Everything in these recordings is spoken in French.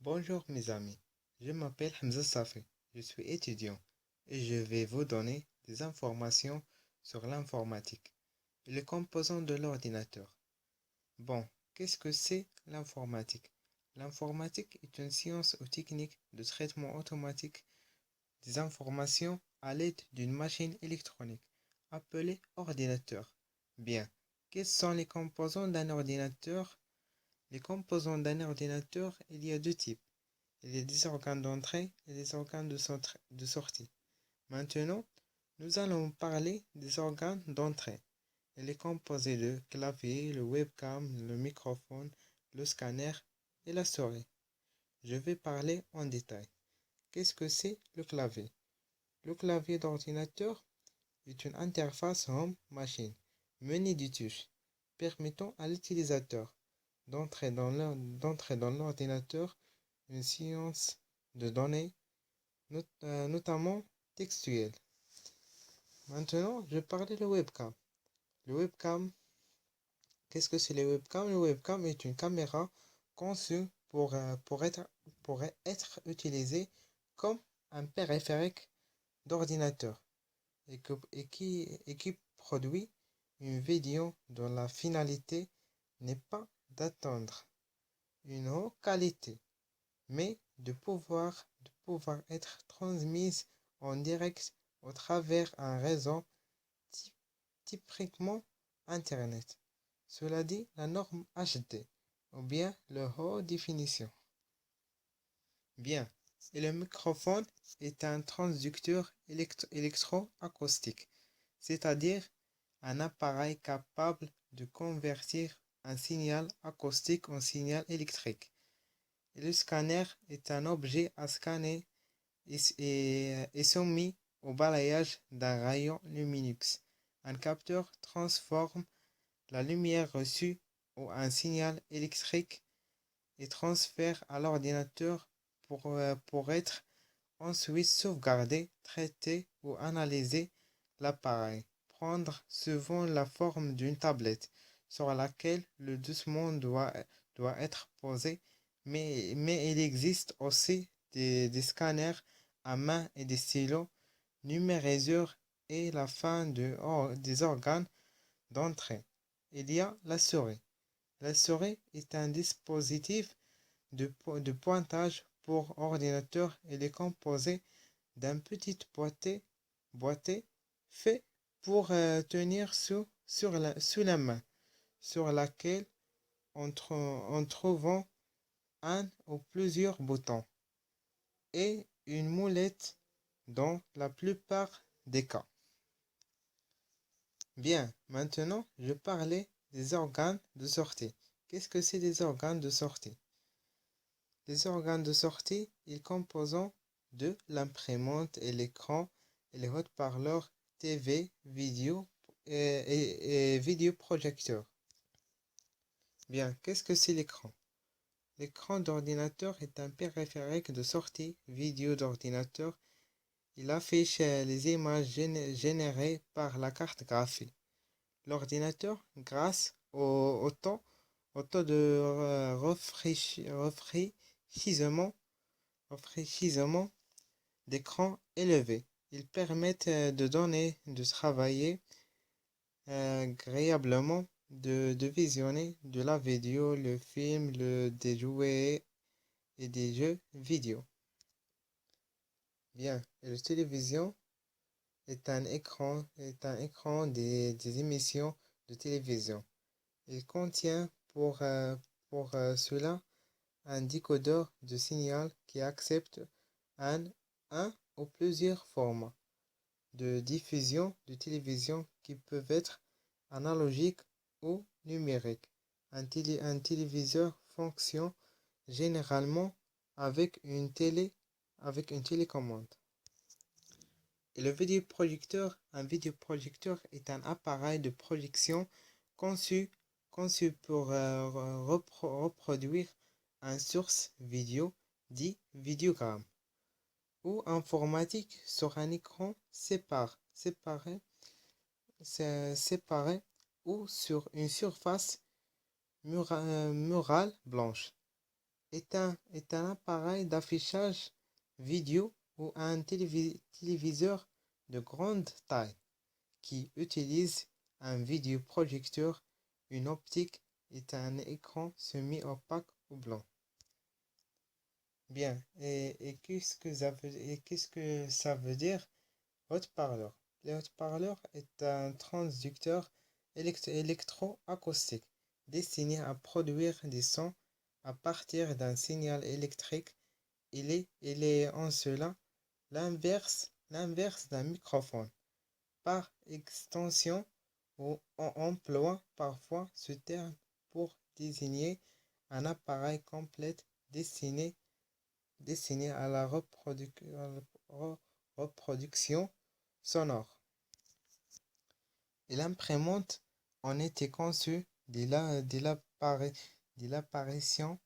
Bonjour mes amis, je m'appelle Hamza Safi, je suis étudiant et je vais vous donner des informations sur l'informatique et les composants de l'ordinateur. Bon, qu'est-ce que c'est l'informatique? L'informatique est une science ou technique de traitement automatique des informations à l'aide d'une machine électronique appelée ordinateur. Bien, quels sont les composants d'un ordinateur? Les composants d'un ordinateur, il y a deux types. Il y a des organes d'entrée et des organes de sortie. Maintenant, nous allons parler des organes d'entrée. Il est composé de clavier, le webcam, le microphone, le scanner et la souris. Je vais parler en détail. Qu'est-ce que c'est le clavier? Le clavier d'ordinateur est une interface homme-machine munie de touches permettant à l'utilisateur d'entrer dans l'ordinateur une science de données, notamment textuelles. Maintenant, je parlais de webcam. Le webcam, qu'est-ce que c'est le webcam? Le webcam est une caméra conçue pour être utilisée comme un périphérique d'ordinateur et qui produit une vidéo dont la finalité n'est pas d'atteindre une haute qualité, mais de pouvoir être transmise en direct au travers un réseau typiquement Internet. Cela dit, la norme HD ou bien le haute définition. Bien, et le microphone est un transducteur électroacoustique, c'est-à-dire un appareil capable de convertir un signal acoustique en signal électrique. Et le scanner est un objet à scanner et soumis au balayage d'un rayon lumineux. Un capteur transforme la lumière reçue en un signal électrique et transfère à l'ordinateur pour être ensuite sauvegardé, traité ou analysé. L'appareil prendre souvent la forme d'une tablette sur laquelle le document doit être posé, mais il existe aussi des scanners à main et des stylos numériseurs et la fin des organes d'entrée. Il y a la souris. La souris est un dispositif de pointage pour ordinateur. Elle est composé d'un petit boîtier fait pour tenir sous la main, sur laquelle on trouve un ou plusieurs boutons et une moulette dans la plupart des cas. Bien, maintenant je parlais des organes de sortie. Qu'est-ce que c'est des organes de sortie? Les organes de sortie, ils composent de l'imprimante et l'écran et les haut-parleurs TV, vidéo et vidéoprojecteur. Bien, qu'est-ce que c'est l'écran? L'écran d'ordinateur est un périphérique de sortie vidéo d'ordinateur. Il affiche les images générées par la carte graphique. L'ordinateur, grâce au taux de rafraîchissement d'écran élevé. Ils permettent de donner, de travailler agréablement, de visionner de la vidéo, le film, des jouets et des jeux vidéo. Bien, et la télévision est un écran des émissions de télévision. Il contient pour cela un décodeur de signal qui accepte un, un ou plusieurs formats de diffusion de télévision qui peuvent être analogiques ou numériques. Un téléviseur fonctionne généralement avec une télécommande. Et un vidéoprojecteur est un appareil de projection conçu, conçu pour reproduire une source vidéo dit vidéogramme ou informatique sur un écran séparé ou sur une surface murale blanche. est un appareil d'affichage vidéo ou un téléviseur de grande taille qui utilise un vidéoprojecteur, une optique et un écran semi-opaque ou blanc. Bien, et qu'est-ce que ça veut dire haute-parleur? Le haute-parleur est un transducteur électroacoustique destiné à produire des sons à partir d'un signal électrique. Il est en cela l'inverse d'un microphone. Par extension, on emploie parfois ce terme pour désigner un appareil complet destiné à la reproduction sonore. Et l'imprimante en était conçue dès l'apparition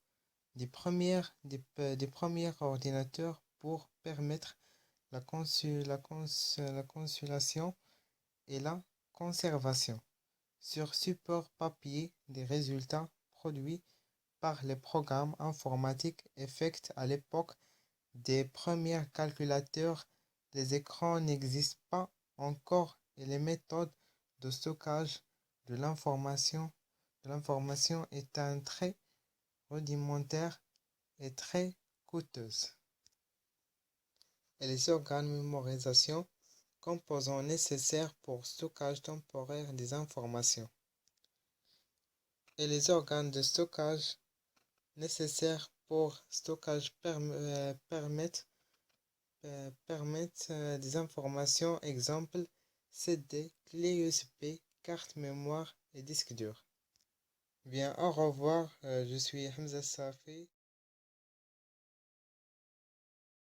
des premiers ordinateurs pour permettre la consultation et la conservation sur support papier des résultats produits par les programmes informatiques effectués à l'époque des premiers calculateurs. Les écrans n'existent pas encore et les méthodes de stockage de l'information est un très rudimentaire et très coûteuse. Et les organes de mémorisation, composants nécessaires pour stockage temporaire des informations. Et les organes de stockage nécessaires pour stockage permettent des informations, exemple CD, clé USB, carte mémoire et disque dur. Bien, au revoir, je suis Hamza Safi.